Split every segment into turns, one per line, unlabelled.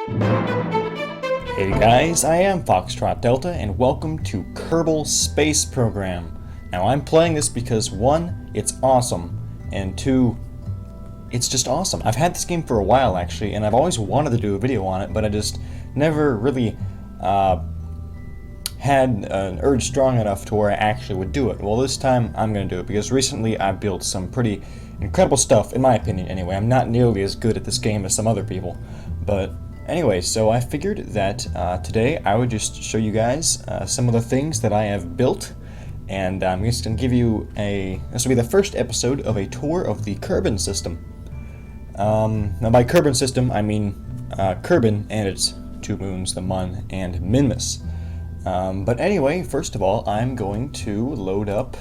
Hey guys, I am Foxtrot Delta and welcome to Kerbal Space Program. Now I'm playing this because 1, it's awesome, and 2, it's just awesome. I've had this game for a while actually, and I've always wanted to do a video on it, but I just never really had an urge strong enough to where I actually would do it. Well, this time I'm going to do it because recently I've built some pretty incredible stuff, in my opinion anyway. I'm not nearly as good at this game as some other people, but anyway, so I figured that today I would just show you guys some of the things that I have built, and I'm just going to give you this will be the first episode of a tour of the Kerbin system. Now by Kerbin system, I mean Kerbin and its 2 moons, the Mun and Minmus. But anyway, first of all, I'm going to load up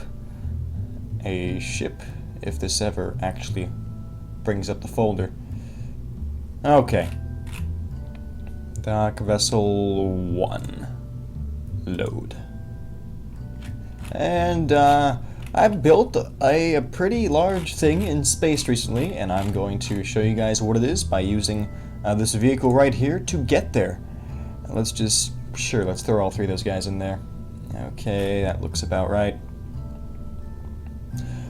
a ship, if this ever actually brings up the folder. Okay. Dock Vessel 1. Load. And I've built a pretty large thing in space recently, and I'm going to show you guys what it is by using this vehicle right here to get there. Let's throw all 3 of those guys in there. Okay, that looks about right.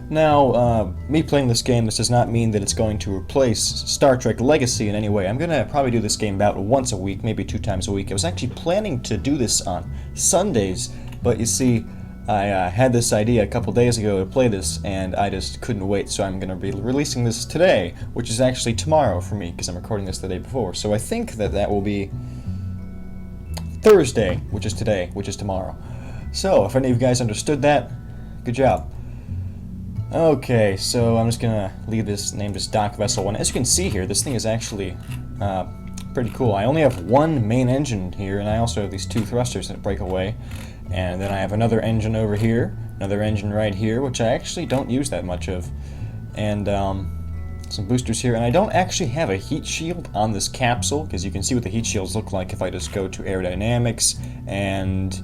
Now, me playing this game, this does not mean that it's going to replace Star Trek Legacy in any way. I'm going to probably do this game about once a week, maybe 2 times a week. I was actually planning to do this on Sundays, but you see, I had this idea a couple days ago to play this, and I just couldn't wait, so I'm going to be releasing this today, which is actually tomorrow for me, because I'm recording this the day before. So I think that will be Thursday, which is today, which is tomorrow. So, if any of you guys understood that, good job. Okay, so I'm just gonna leave this named as Dock Vessel 1. As you can see here, this thing is actually pretty cool. I only have 1 main engine here, and I also have these 2 thrusters that break away. And then I have another engine over here, another engine right here, which I actually don't use that much of. And some boosters here, and I don't actually have a heat shield on this capsule, because you can see what the heat shields look like if I just go to aerodynamics, and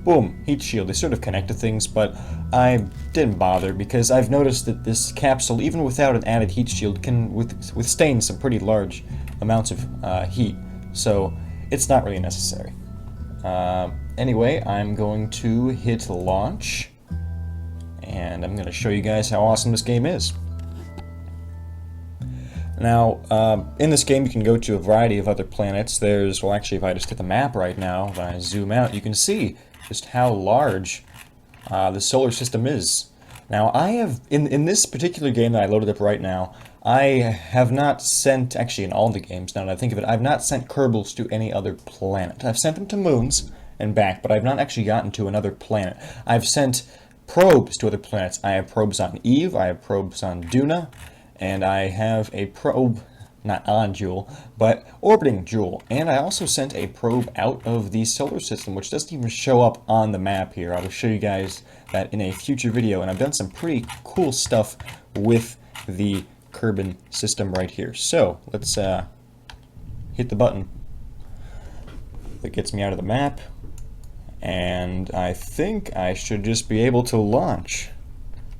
boom, heat shield. They sort of connect to things, but I didn't bother, because I've noticed that this capsule, even without an added heat shield, can withstand some pretty large amounts of heat, so it's not really necessary. Anyway, I'm going to hit launch, and I'm going to show you guys how awesome this game is. Now, in this game you can go to a variety of other planets. Well actually if I just hit the map right now, when I zoom out, you can see just how large the solar system is. Now I have, in this particular game that I loaded up right now, I have not sent, actually in all the games now that I think of it, I've not sent Kerbals to any other planet. I've sent them to moons and back, but I've not actually gotten to another planet. I've sent probes to other planets. I have probes on Eve, I have probes on Duna, and I have a probe, not on Jool, but orbiting Jool. And I also sent a probe out of the solar system, which doesn't even show up on the map here. I will show you guys that in a future video, and I've done some pretty cool stuff with the Kerbin system right here. So, let's hit the button that gets me out of the map, and I think I should just be able to launch.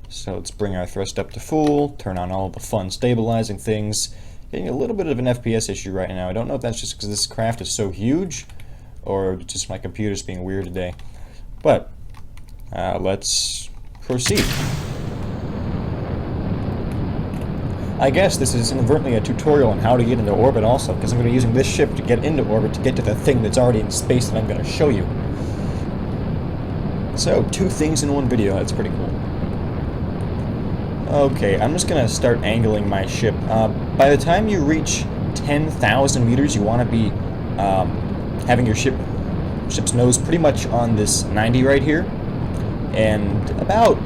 So let's bring our thrust up to full, turn on all the fun stabilizing things. Getting a little bit of an FPS issue right now. I don't know if that's just because this craft is so huge, or just my computer's being weird today. But, let's proceed. I guess this is inadvertently a tutorial on how to get into orbit also, because I'm going to be using this ship to get into orbit to get to the thing that's already in space that I'm going to show you. So, 2 things in 1 video, that's pretty cool. Okay, I'm just going to start angling my ship. By the time you reach 10,000 meters, you want to be having your ship's nose pretty much on this 90 right here. And about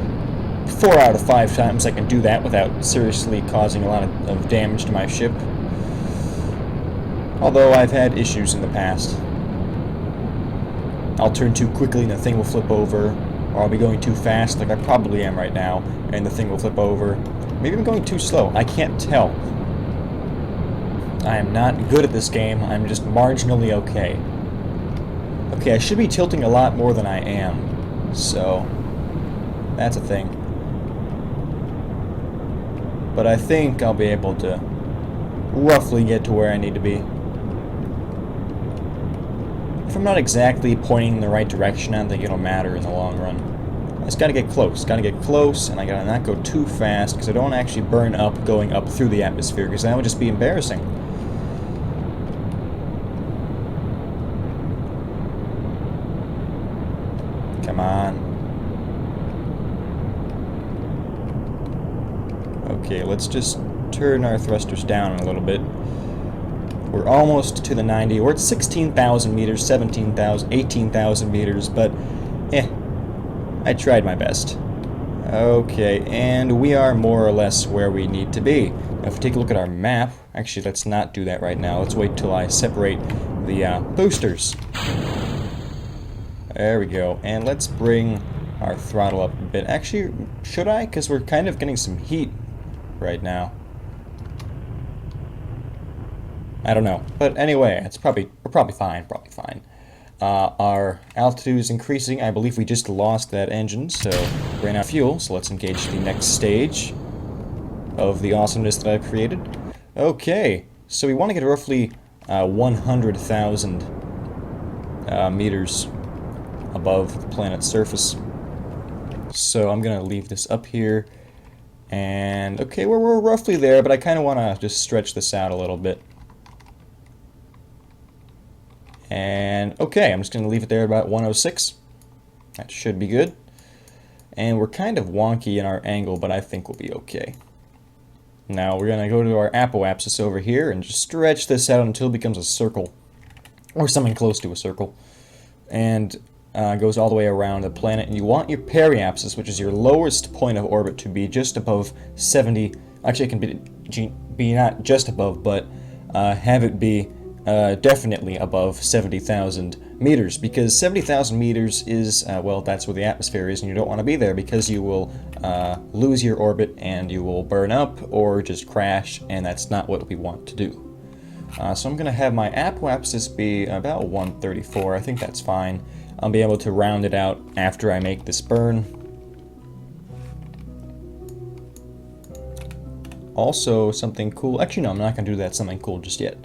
4 out of 5 times I can do that without seriously causing a lot of damage to my ship. Although I've had issues in the past. I'll turn too quickly and the thing will flip over. Or I'll be going too fast, like I probably am right now, and the thing will flip over. Maybe I'm going too slow. I can't tell. I am not good at this game. I'm just marginally okay. Okay, I should be tilting a lot more than I am. So, that's a thing. But I think I'll be able to roughly get to where I need to be. if I'm not exactly pointing in the right direction, I don't think it'll matter in the long run. I just gotta get close, and I gotta not go too fast, because I don't want to actually burn up going up through the atmosphere, because that would just be embarrassing. Come on. Okay, let's just turn our thrusters down a little bit. We're almost to the 90. We're at 16,000 meters, 17,000, 18,000 meters, but I tried my best. Okay, and we are more or less where we need to be. Now, if we take a look at our map, actually, let's not do that right now. Let's wait till I separate the boosters. There we go, and let's bring our throttle up a bit. Actually, should I? Because we're kind of getting some heat right now. I don't know, but anyway, we're probably fine. Our altitude is increasing. I believe we just lost that engine, so ran out of fuel. So let's engage the next stage of the awesomeness that I've created. Okay, so we want to get roughly 100,000 meters above the planet's surface. So I'm gonna leave this up here, and okay, we're roughly there, but I kind of want to just stretch this out a little bit. And okay, I'm just going to leave it there at about 106. That should be good. And we're kind of wonky in our angle, but I think we'll be okay. Now we're going to go to our apoapsis over here and just stretch this out until it becomes a circle. Or something close to a circle. And goes all the way around the planet. And you want your periapsis, which is your lowest point of orbit, to be just above 70. Actually, it can be not just above, but have it be definitely above 70,000 meters, because 70,000 meters is, well, that's where the atmosphere is, and you don't want to be there because you will lose your orbit and you will burn up or just crash, and that's not what we want to do. So I'm going to have my apoapsis be about 134. I think that's fine. I'll be able to round it out after I make this burn. Also, something cool. Actually, no, I'm not going to do that something cool just yet.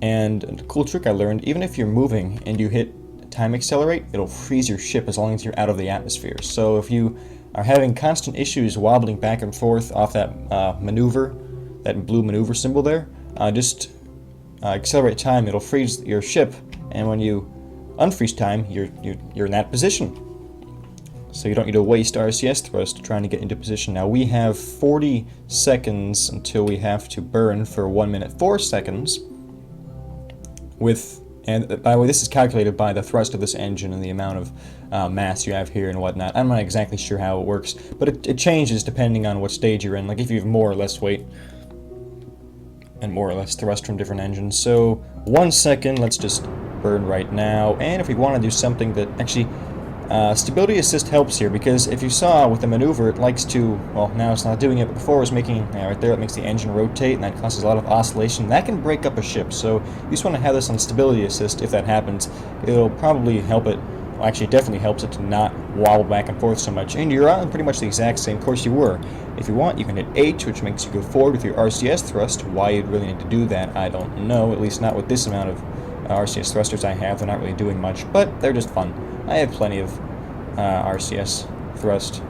And a cool trick I learned, even if you're moving and you hit time accelerate, it'll freeze your ship as long as you're out of the atmosphere. So if you are having constant issues wobbling back and forth off that maneuver, that blue maneuver symbol there, just accelerate time, it'll freeze your ship, and when you unfreeze time, you're in that position. So you don't need to waste RCS thrust trying to get into position. Now we have 40 seconds until we have to burn for 1 minute 4 seconds. And by the way, this is calculated by the thrust of this engine and the amount of mass you have here and whatnot. I'm not exactly sure how it works, but it changes depending on what stage you're in. Like if you have more or less weight and more or less thrust from different engines. So 1 second, let's just burn right now. And if we want to do something that actually stability assist helps here, because if you saw with the maneuver, it likes to, well, now it's not doing it, but before it was making, right there, it makes the engine rotate, and that causes a lot of oscillation. That can break up a ship, so you just want to have this on stability assist. If that happens, it'll probably help it, well, actually it definitely helps it to not wobble back and forth so much, and you're on pretty much the exact same course you were. If you want, you can hit H, which makes you go forward with your RCS thrust. Why you'd really need to do that, I don't know, at least not with this amount of RCS thrusters I have. They're not really doing much, but they're just fun. I have plenty of RCS thrust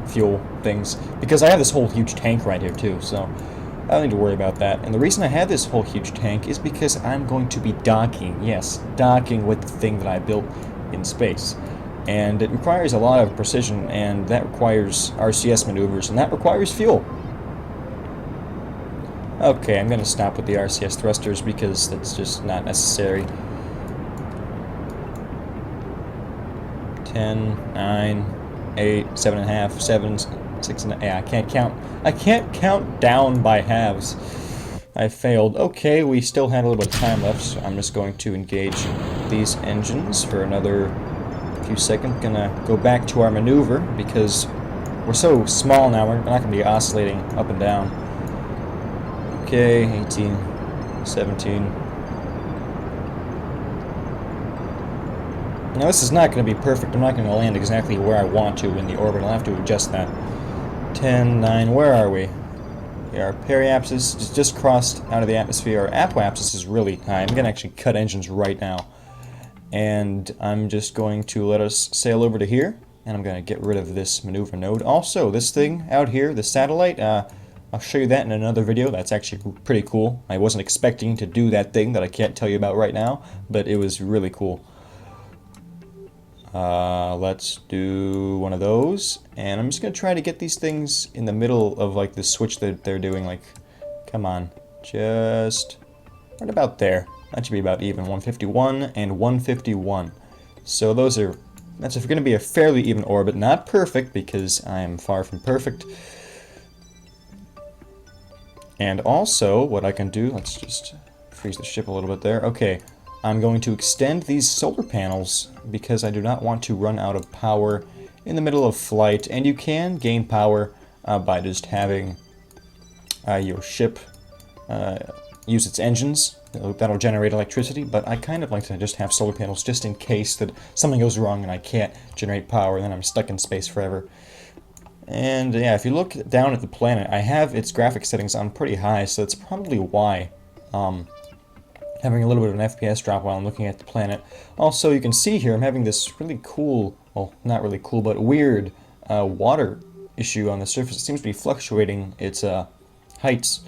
fuel things because I have this whole huge tank right here too, so I don't need to worry about that. And the reason I have this whole huge tank is because I'm going to be docking, yes, docking with the thing that I built in space. And it requires a lot of precision, and that requires RCS maneuvers, and that requires fuel. Okay, I'm going to stop with the RCS thrusters because that's just not necessary. 10, 9, 8, 7.5, 7, 6, and yeah, I can't count. I can't count down by halves. I failed. Okay, we still had a little bit of time left, so I'm just going to engage these engines for another few seconds. Gonna go back to our maneuver because we're so small now. We're not gonna be oscillating up and down. Okay, 18, 17. Now this is not going to be perfect. I'm not going to land exactly where I want to in the orbit. I'll have to adjust that. 10, 9, where are we? Our periapsis just crossed out of the atmosphere. Our apoapsis is really high. I'm going to actually cut engines right now. And I'm just going to let us sail over to here. And I'm going to get rid of this maneuver node. Also, this thing out here, the satellite, I'll show you that in another video. That's actually pretty cool. I wasn't expecting to do that thing that I can't tell you about right now, but it was really cool. Let's do one of those, and I'm just gonna try to get these things in the middle of like the switch that they're doing. Like, come on, just right about there. That should be about even. 151 and 151. So that's going to be a fairly even orbit, not perfect because I am far from perfect. And also, what I can do, let's just freeze the ship a little bit there. Okay. I'm going to extend these solar panels because I do not want to run out of power in the middle of flight. And you can gain power by just having your ship use its engines. That'll generate electricity, but I kind of like to just have solar panels just in case that something goes wrong and I can't generate power and then I'm stuck in space forever. And yeah, if you look down at the planet, I have its graphics settings on pretty high, so that's probably why having a little bit of an FPS drop while I'm looking at the planet. Also, you can see here I'm having this really cool, well, not really cool, but weird water issue on the surface. It seems to be fluctuating its heights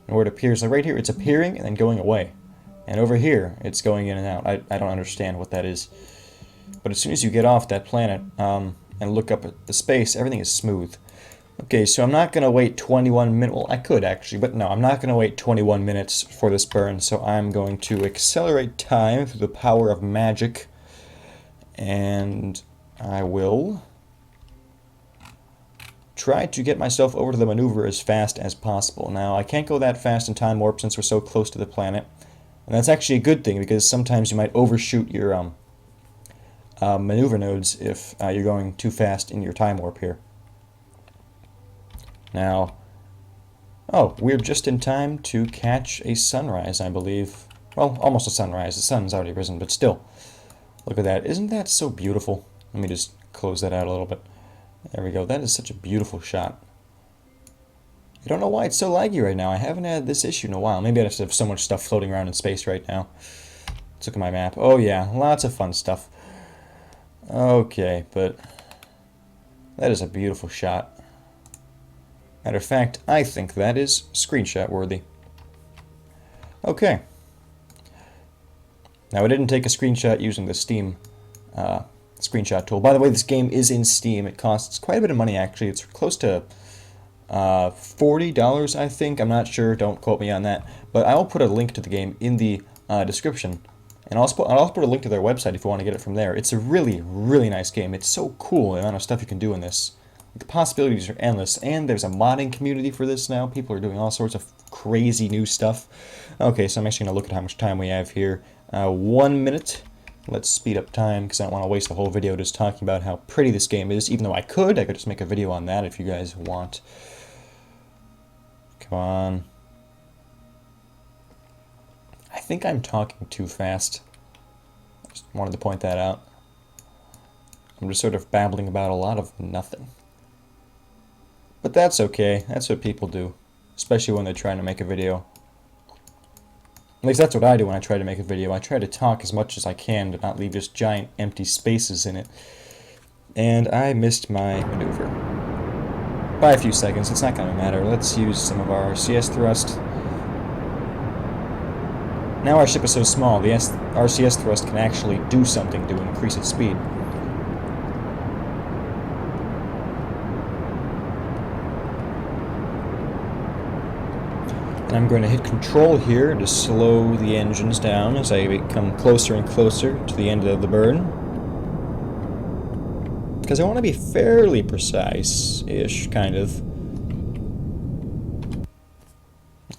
and where it appears. Like right here, it's appearing and then going away. And over here, it's going in and out. I don't understand what that is. But as soon as you get off that planet and look up at the space, everything is smooth. Okay, so I'm not going to wait 21 minutes. Well, I could actually, but no, I'm not going to wait 21 minutes for this burn. So I'm going to accelerate time through the power of magic. And I will try to get myself over to the maneuver as fast as possible. Now, I can't go that fast in time warp since we're so close to the planet. And that's actually a good thing because sometimes you might overshoot your maneuver nodes if you're going too fast in your time warp here. Now, oh, we're just in time to catch a sunrise, I believe. Well, almost a sunrise. The sun's already risen, but still. Look at that. Isn't that so beautiful? Let me just close that out a little bit. There we go. That is such a beautiful shot. I don't know why it's so laggy right now. I haven't had this issue in a while. Maybe I just have so much stuff floating around in space right now. Let's look at my map. Oh yeah, lots of fun stuff. Okay, but that is a beautiful shot. Matter of fact, I think that is screenshot worthy. Okay. Now I didn't take a screenshot using the Steam screenshot tool. By the way, this game is in Steam. It costs quite a bit of money actually. It's close to $40, I think. I'm not sure. Don't quote me on that. But I will put a link to the game in the description. And I'll also put a link to their website if you want to get it from there. It's a really, really nice game. It's so cool the amount of stuff you can do in this. The possibilities are endless, and there's a modding community for this now. People are doing all sorts of crazy new stuff. Okay, so I'm actually going to look at how much time we have here. 1 minute. Let's speed up time, because I don't want to waste the whole video just talking about how pretty this game is, even though I could just make a video on that if you guys want. Come on. I think I'm talking too fast. Just wanted to point that out. I'm just sort of babbling about a lot of nothing. But that's okay. That's what people do. Especially when they're trying to make a video. At least that's what I do when I try to make a video. I try to talk as much as I can to not leave just giant empty spaces in it. And I missed my maneuver. By a few seconds. It's not going to matter. Let's use some of our RCS thrust. Now our ship is so small, the RCS thrust can actually do something to increase its speed. And I'm going to hit control here to slow the engines down as I come closer and closer to the end of the burn. Because I want to be fairly precise-ish, kind of.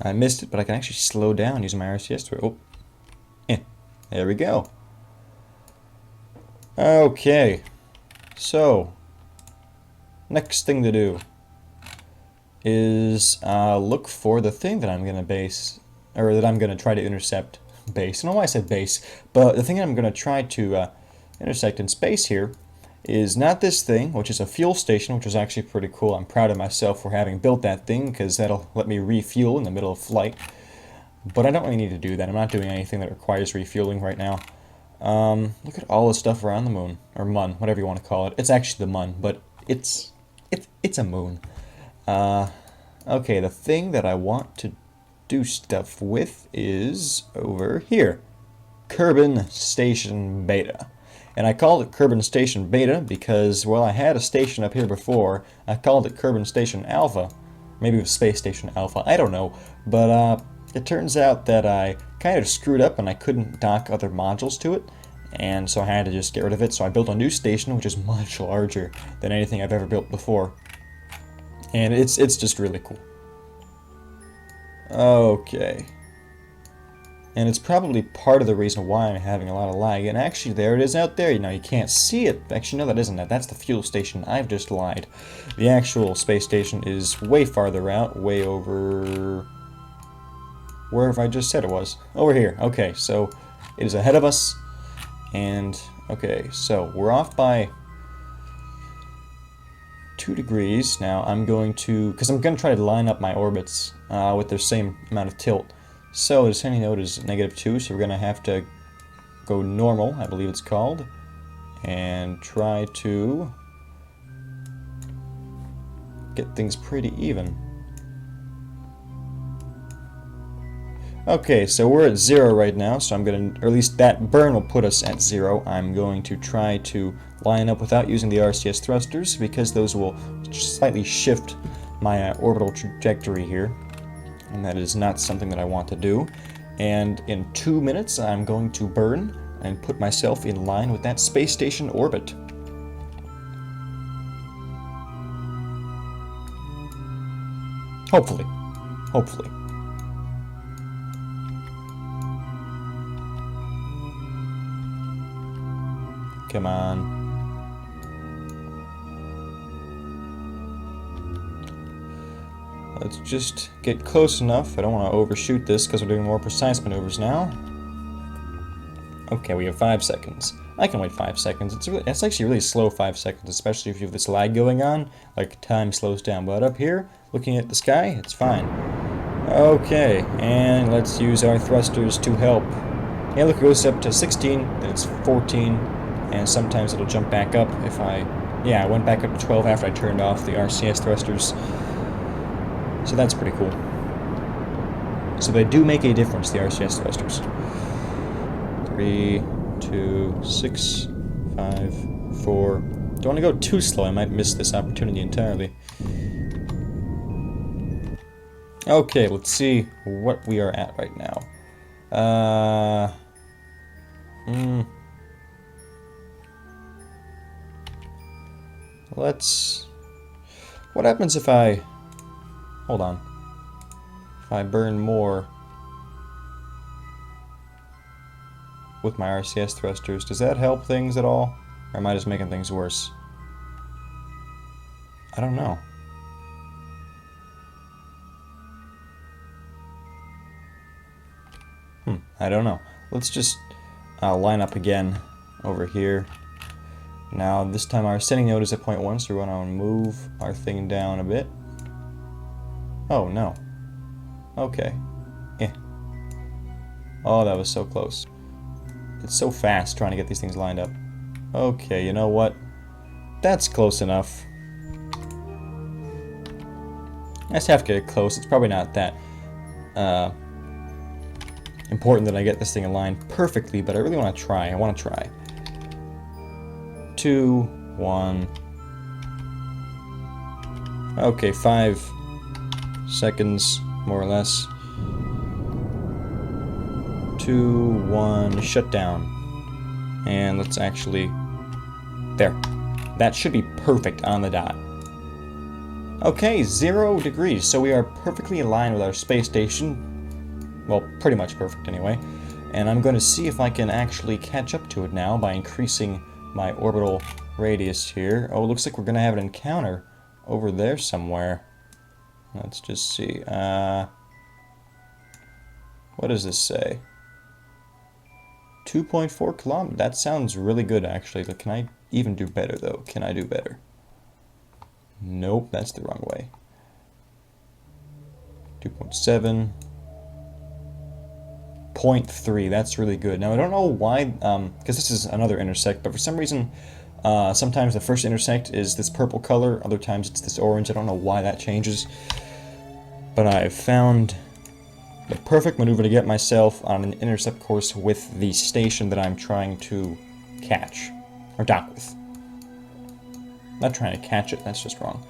I missed it, but I can actually slow down using my RCS through. Oh, yeah, there we go. Okay, so next thing to do is look for the thing that I'm gonna try to intercept. Base. I don't know why I said base, but the thing that I'm gonna try to intersect in space here is not this thing, which is a fuel station, which is actually pretty cool. I'm proud of myself for having built that thing, because that'll let me refuel in the middle of flight. But I don't really need to do that. I'm not doing anything that requires refueling right now. Look at all the stuff around the moon, or mun, whatever you want to call it. It's actually the mun, but it's a moon. Okay, the thing that I want to do stuff with is over here. Kerbin Station Beta. And I called it Kerbin Station Beta because, well, I had a station up here before. I called it Kerbin Station Alpha. Maybe it was Space Station Alpha, I don't know. But it turns out that I kind of screwed up and I couldn't dock other modules to it. And so I had to just get rid of it. So I built a new station, which is much larger than anything I've ever built before. And it's just really cool. Okay. And it's probably part of the reason why I'm having a lot of lag. And actually, there it is out there. You know, you can't see it. Actually, no, that isn't it. That's the fuel station. I've just lied. The actual space station is way farther out, way over... wherever I just said it was. Over here. Okay, so it is ahead of us. And, okay, so we're off by 2 degrees. Now, I'm going to... because I'm going to try to line up my orbits with their same amount of tilt. So the descending node is -2, so we're going to have to go normal, I believe it's called, and try to get things pretty even. Okay, so we're at 0 right now, so I'm going to, or at least that burn will put us at 0. I'm going to try to line up without using the RCS thrusters, because those will slightly shift my orbital trajectory here. And that is not something that I want to do. And in 2 minutes, I'm going to burn and put myself in line with that space station orbit. Hopefully. Hopefully. Come on. Let's just get close enough. I don't want to overshoot this because we're doing more precise maneuvers now. Okay, we have 5 seconds. I can wait 5 seconds. It's actually really slow 5 seconds, especially if you have this lag going on. Like, time slows down. But up here, looking at the sky, it's fine. Okay, and let's use our thrusters to help. Yeah, look, it goes up to 16, then it's 14, and sometimes it'll jump back up if I... yeah, I went back up to 12 after I turned off the RCS thrusters. So that's pretty cool. So they do make a difference, the RCS thrusters. 3, 2, 6, 5, 4. Don't want to go too slow, I might miss this opportunity entirely. Okay, let's see what we are at right now. Let's... what happens if I... hold on. If I burn more with my RCS thrusters, does that help things at all? Or am I just making things worse? I don't know. I don't know. Let's just line up again over here. Now, this time our ascending node is at 0.1, so we're going to move our thing down a bit. Oh, no. Okay. Eh. Oh, that was so close. It's so fast trying to get these things lined up. Okay, you know what? That's close enough. I just have to get it close. It's probably not that important that I get this thing aligned perfectly, but I really want to try. I want to try. 2, 1. Okay, 5 seconds, more or less. 2, 1, shut down. And let's actually... there. That should be perfect on the dot. Okay, 0 degrees, so we are perfectly aligned with our space station. Well, pretty much perfect anyway. And I'm going to see if I can actually catch up to it now by increasing my orbital radius here. Oh, it looks like we're going to have an encounter over there somewhere. Let's just see. What does this say? 2.4 kilometers. That sounds really good, actually. But can I even do better, though. Can I do better? Nope, that's the wrong way. 2.7. 0.3, that's really good. Now, I don't know why, because this is another intersect, but for some reason, sometimes the first intersect is this purple color, other times it's this orange. I don't know why that changes. But I've found the perfect maneuver to get myself on an intercept course with the station that I'm trying to catch, or dock with. Not trying to catch it, that's just wrong.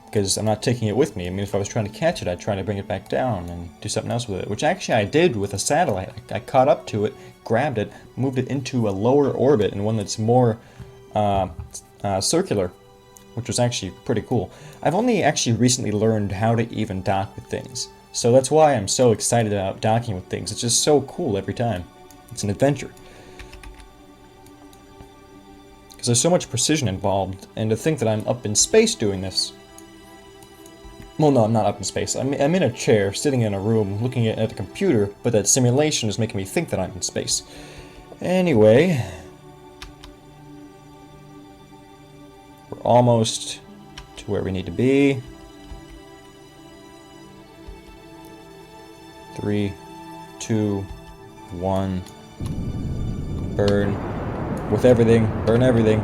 Because I'm not taking it with me. I mean, if I was trying to catch it, I'd try to bring it back down and do something else with it. Which actually I did with a satellite. I caught up to it, grabbed it, moved it into a lower orbit, and one that's more circular, which was actually pretty cool. I've only actually recently learned how to even dock with things. So that's why I'm so excited about docking with things. It's just so cool every time. It's an adventure. Because there's so much precision involved, and to think that I'm up in space doing this. Well, no, I'm not up in space. I'm in a chair, sitting in a room, looking at a computer, but that simulation is making me think that I'm in space. Anyway, we're almost to where we need to be. 3, 2, 1. Burn. With everything. Burn everything.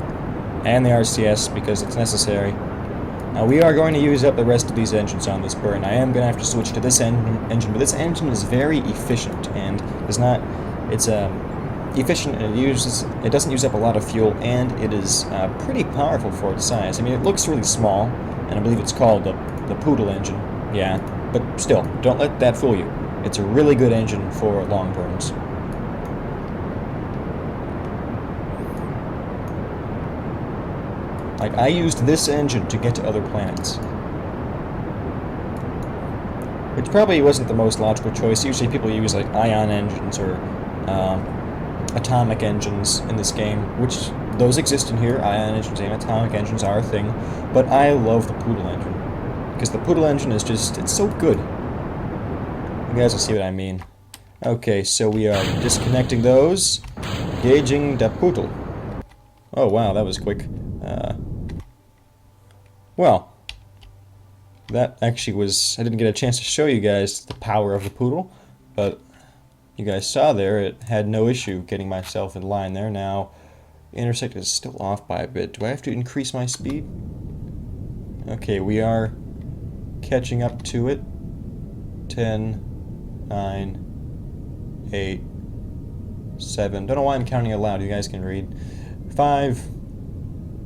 And the RCS, because it's necessary. Now we are going to use up the rest of these engines on this burn. I am going to have to switch to this engine, but this engine is very efficient and is not. It's efficient and it doesn't use up a lot of fuel, and it is pretty powerful for its size. I mean, it looks really small, and I believe it's called the Poodle engine. Yeah, but still, don't let that fool you. It's a really good engine for long burns. Like, I used this engine to get to other planets. Which probably wasn't the most logical choice. Usually people use, like, ion engines or atomic engines in this game, which those exist in here. Ion engines and atomic engines are a thing. But I love the Poodle engine. Because the Poodle engine is just, it's so good. You guys will see what I mean. Okay, so we are disconnecting those. Gauging the Poodle. Oh, wow, that was quick. Well, that actually was... I didn't get a chance to show you guys the power of the Poodle, but you guys saw there it had no issue getting myself in line there. Now, the intersect is still off by a bit. Do I have to increase my speed? Okay, we are catching up to it. 10, 9, 8, 7. Don't know why I'm counting aloud. You guys can read. 5,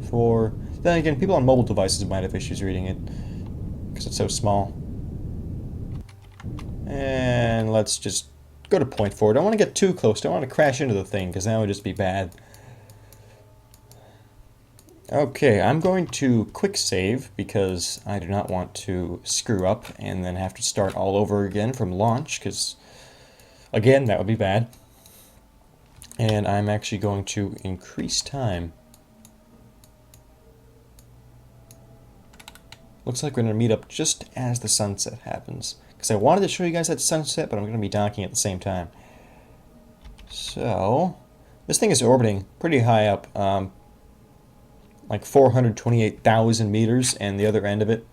4... Then again, people on mobile devices might have issues reading it, because it's so small. And let's just go to 0.4. Don't want to get too close. Don't want to crash into the thing, because that would just be bad. Okay, I'm going to quick save, because I do not want to screw up and then have to start all over again from launch, because, again, that would be bad. And I'm actually going to increase time. Looks like we're going to meet up just as the sunset happens. Because I wanted to show you guys that sunset, but I'm going to be docking at the same time. So, this thing is orbiting pretty high up. Like 428,000 meters, and the other end of it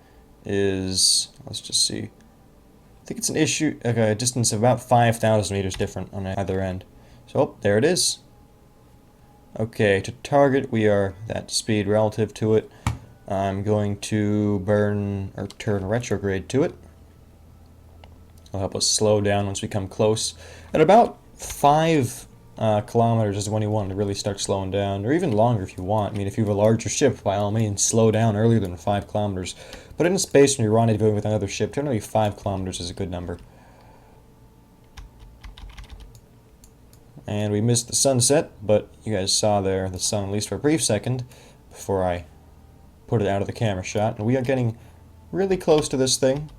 is, let's just see. I think it's a distance of about 5,000 meters different on either end. So, oh, there it is. Okay, to target, we are that speed relative to it. I'm going to burn or turn retrograde to it. It'll help us slow down once we come close. At about 5 kilometers is when you want to really start slowing down, or even longer if you want. I mean, if you have a larger ship, by all means, slow down earlier than 5 kilometers. But in space, when you're rendezvousing with another ship, generally 5 kilometers is a good number. And we missed the sunset, but you guys saw there the sun, at least for a brief second, before I put it out of the camera shot. And we are getting really close to this thing,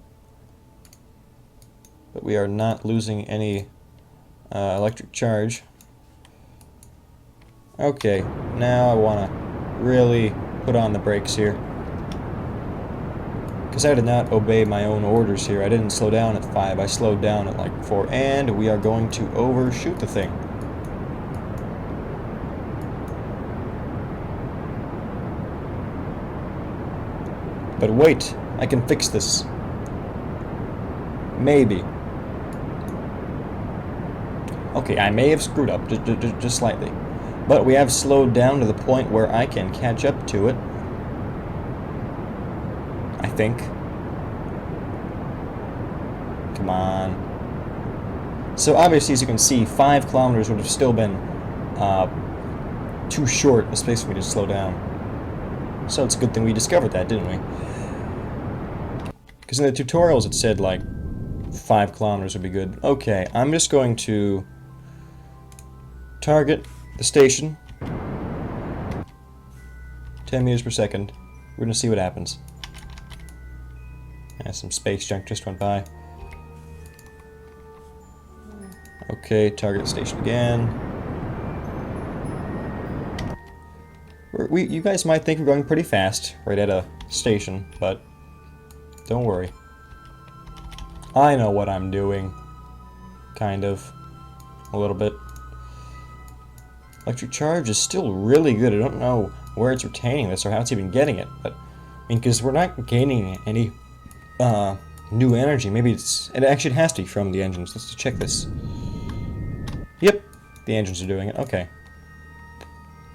but we are not losing any electric charge. Okay, now I want to really put on the brakes here, because I did not obey my own orders here. I didn't slow down at 5, I slowed down at like 4, and we are going to overshoot the thing. But wait, I can fix this. Maybe. Okay, I may have screwed up, just slightly. But we have slowed down to the point where I can catch up to it. I think. Come on. So obviously, as you can see, 5 kilometers would have still been too short a space for me to slow down. So it's a good thing we discovered that, didn't we? Because in the tutorials it said like 5 kilometers would be good. Okay, I'm just going to target the station. 10 meters per second. We're going to see what happens. Yeah, some space junk just went by. Okay, target the station again. You guys might think we're going pretty fast right at a station, but don't worry. I know what I'm doing. Kind of. A little bit. Electric charge is still really good. I don't know where it's retaining this or how it's even getting it, but I mean, because we're not gaining any new energy. Maybe it actually has to be from the engines. Let's check this. Yep, the engines are doing it. Okay.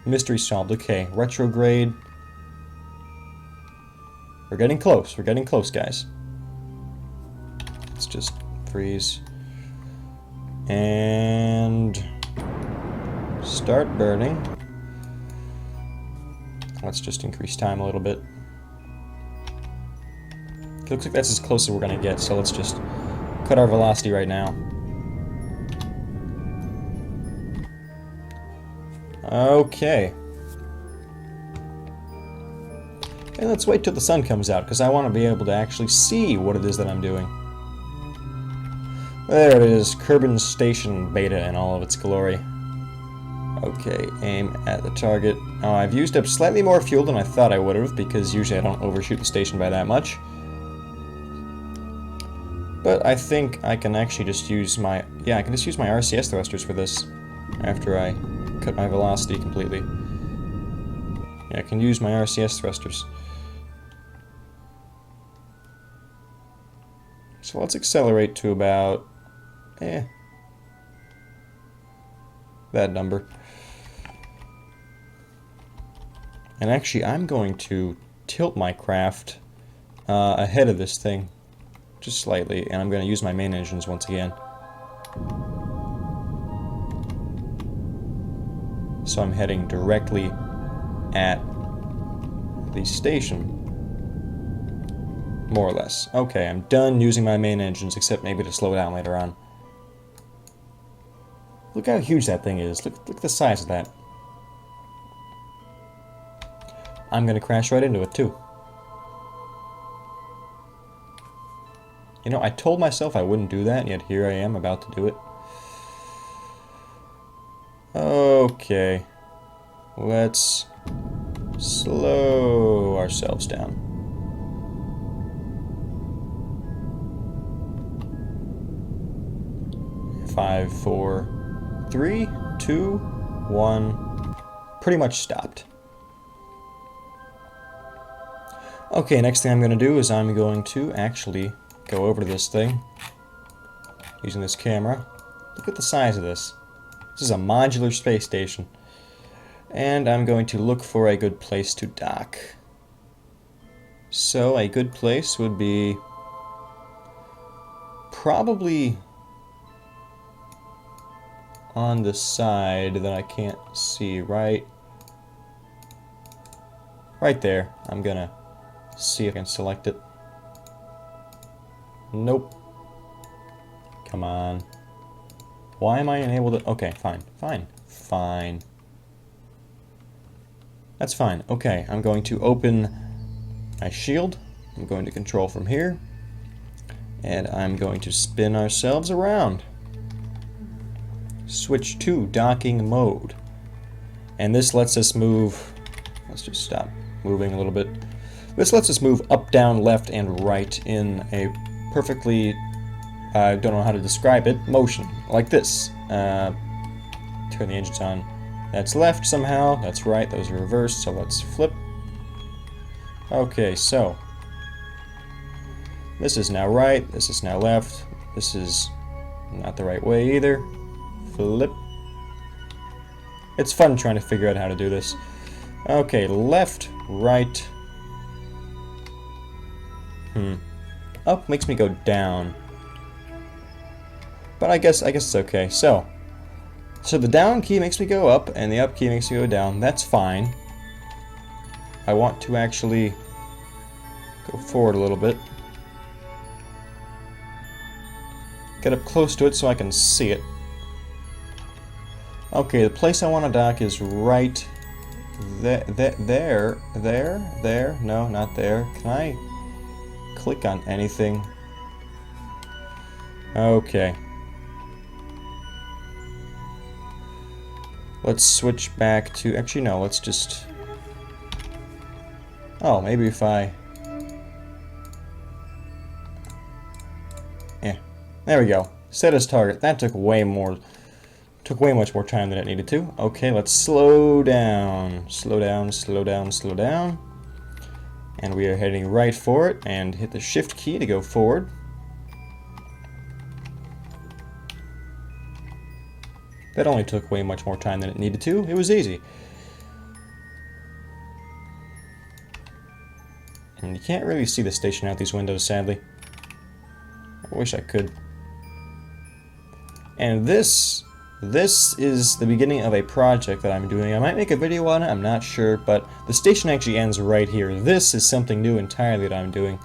Mystery solved. Okay, retrograde. We're getting close. We're getting close, guys. Let's just freeze. And start burning. Let's just increase time a little bit. It looks like that's as close as we're going to get, so let's just cut our velocity right now. Okay. And let's wait till the sun comes out, because I want to be able to actually see what it is that I'm doing. There it is, Kerbin Station Beta in all of its glory. Okay, aim at the target. Oh, I've used up slightly more fuel than I thought I would have, because usually I don't overshoot the station by that much. But I think I can actually just use my... Yeah, I can just use my RCS thrusters for this, after I cut my velocity completely. Yeah, I can use my RCS thrusters. So let's accelerate to about... that number. And actually, I'm going to tilt my craft ahead of this thing, just slightly, and I'm going to use my main engines once again. So I'm heading directly at the station, more or less. Okay, I'm done using my main engines, except maybe to slow down later on. Look how huge that thing is. Look at the size of that. I'm going to crash right into it, too. You know, I told myself I wouldn't do that, and yet here I am about to do it. Okay. Let's slow ourselves down. 5, 4, 3, 2, 1. Pretty much stopped. Okay, next thing I'm going to do is I'm going to actually go over to this thing using this camera. Look at the size of this. This is a modular space station. And I'm going to look for a good place to dock. So a good place would be probably on the side that I can't see, right there. I'm gonna see if I can select it. Nope. Come on. Why am I unable to... Okay, fine. That's fine. Okay, I'm going to open my shield. I'm going to control from here. And I'm going to spin ourselves around. Switch to docking mode. And this lets us move... Let's just stop moving a little bit. This lets us move up, down, left, and right in a perfectly... I don't know how to describe it. Motion. Like this. Turn the engines on. That's left somehow. That's right. Those are reversed. So let's flip. Okay, so This is now right, this is now left, this is not the right way either. Flip. It's fun trying to figure out how to do this. Okay, left, right. Up makes me go down. But I guess it's okay. So the down key makes me go up, and the up key makes me go down. That's fine. I want to actually go forward a little bit. Get up close to it so I can see it. Okay, the place I want to dock is right there. No, not there. Can I click on anything? Okay. Let's switch back to... Actually, no, let's just... Oh, maybe if I... Yeah. There we go. Set as target. That took way much more time than it needed to. Okay, let's slow down. Slow down, slow down, slow down. And we are heading right for it, and hit the shift key to go forward. That only took way much more time than it needed to. It was easy. And you can't really see the station out these windows, sadly. I wish I could. And this is the beginning of a project that I'm doing. I might make a video on it, I'm not sure, but the station actually ends right here. This is something new entirely that I'm doing.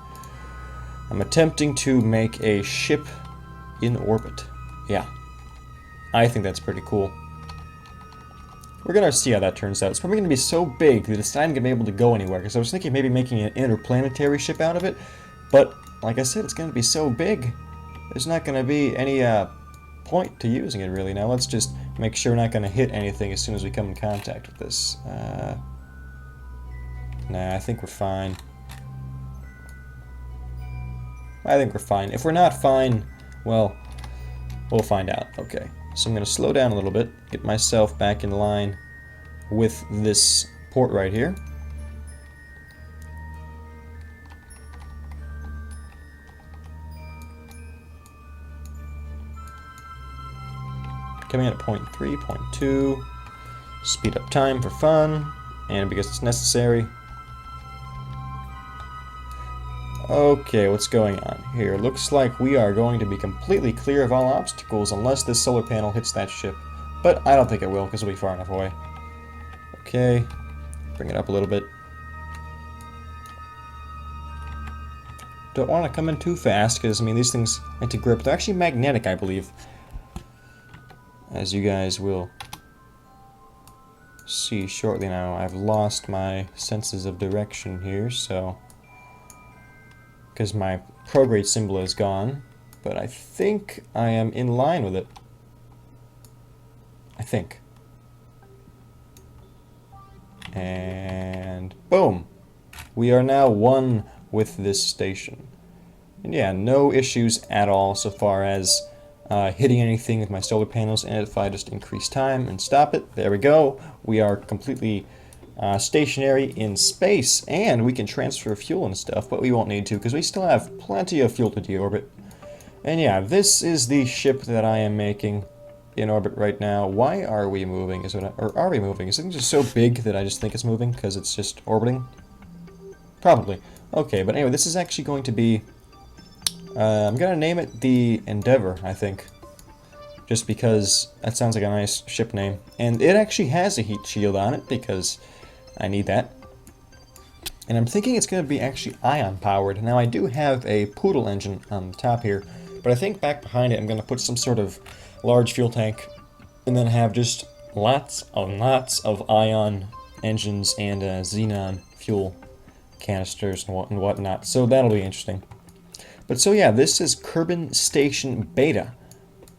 I'm attempting to make a ship in orbit. Yeah. I think that's pretty cool. We're gonna see how that turns out. It's probably gonna be so big that it's not even gonna be able to go anywhere, because I was thinking maybe making an interplanetary ship out of it, but like I said, it's gonna be so big, there's not gonna be any point to using it really. Now let's just make sure we're not gonna hit anything as soon as we come in contact with this. Nah, I think we're fine. I think we're fine. If we're not fine, well, we'll find out. Okay. So I'm going to slow down a little bit, get myself back in line with this port right here. Coming in at 0.3, 0.2. Speed up time for fun, and because it's necessary. Okay, what's going on here? Looks like we are going to be completely clear of all obstacles unless this solar panel hits that ship. But I don't think it will, because it'll be far enough away. Okay, bring it up a little bit. Don't want to come in too fast, because, I mean, these things like to grip. They're actually magnetic, I believe. As you guys will see shortly now. I've lost my senses of direction here, so... because my prograde symbol is gone, but I think I am in line with it. I think. And boom! We are now one with this station. And yeah, no issues at all so far as hitting anything with my solar panels, and if I just increase time and stop it, there we go. We are completely stationary in space, and we can transfer fuel and stuff, but we won't need to because we still have plenty of fuel to deorbit. And yeah, this is the ship that I am making in orbit right now. Why are we moving? Or are we moving? Is it just so big that I just think it's moving because it's just orbiting? Probably. Okay, but anyway, this is actually going to be... I'm going to name it the Endeavor, I think. Just because that sounds like a nice ship name. And it actually has a heat shield on it because I need that. And I'm thinking it's going to be actually ion powered. Now I do have a Poodle engine on the top here, but I think back behind it I'm going to put some sort of large fuel tank and then have just lots of ion engines and xenon fuel canisters and whatnot. So that'll be interesting. But so yeah, this is Kerbin Station Beta.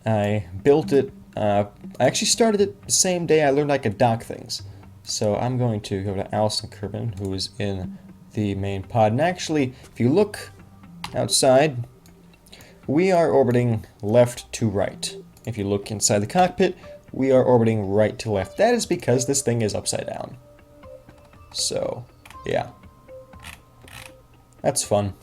I built it, I actually started it the same day I learned I could dock things. So I'm going to go to Allison Kerbin, who is in the main pod. And actually, if you look outside, we are orbiting left to right. If you look inside the cockpit, we are orbiting right to left. That is because this thing is upside down. So, yeah. That's fun.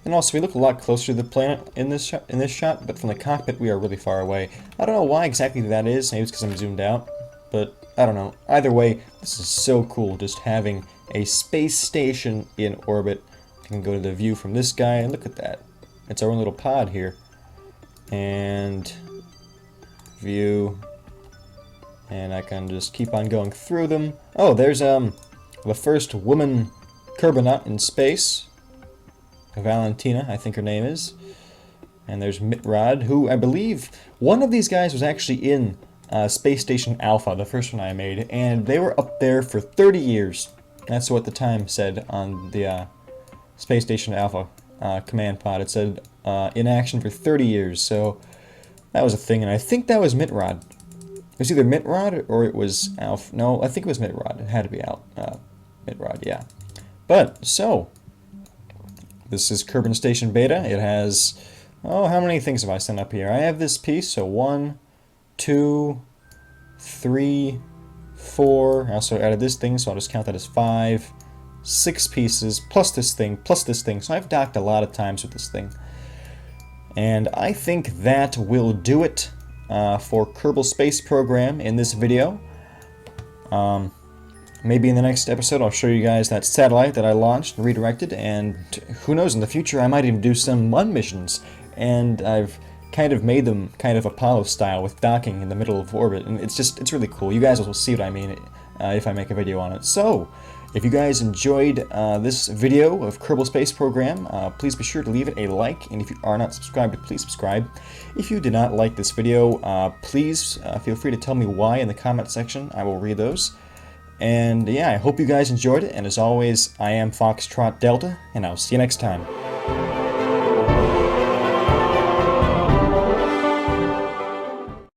And also, we look a lot closer to the planet in this shot, but from the cockpit we are really far away. I don't know why exactly that is. Maybe it's because I'm zoomed out, but I don't know. Either way, this is so cool, just having a space station in orbit. I can go to the view from this guy, and look at that. It's our own little pod here. And view, and I can just keep on going through them. Oh, there's the first woman Kerbinaut in space. Valentina, I think her name is. And there's Mitrod, who I believe one of these guys was actually in Space Station Alpha, the first one I made, and they were up there for 30 years. That's what the time said on the Space Station Alpha command pod. It said in action for 30 years, so that was a thing, and I think that was Mitrod. It was either Mitrod or it was Alpha. No, I think it was Mitrod. It had to be Mitrod, yeah. But, so, this is Kerbin Station Beta. It has, oh, how many things have I sent up here? I have this piece, so 1, 2, 3, 4. I also added this thing, so I'll just count that as 5, 6 pieces, plus this thing, so I've docked a lot of times with this thing. And I think that will do it for Kerbal Space Program in this video. Maybe in the next episode I'll show you guys that satellite that I launched and redirected, and who knows, in the future I might even do some Mun missions. And I've kind of made them kind of Apollo style with docking in the middle of orbit, and it's really cool. You guys will see what I mean if I make a video on it. So, if you guys enjoyed this video of Kerbal Space Program, please be sure to leave it a like, and if you are not subscribed, please subscribe. If you did not like this video, please feel free to tell me why in the comment section. I will read those. And yeah, I hope you guys enjoyed it, and as always, I am Foxtrot Delta, and I'll see you next time.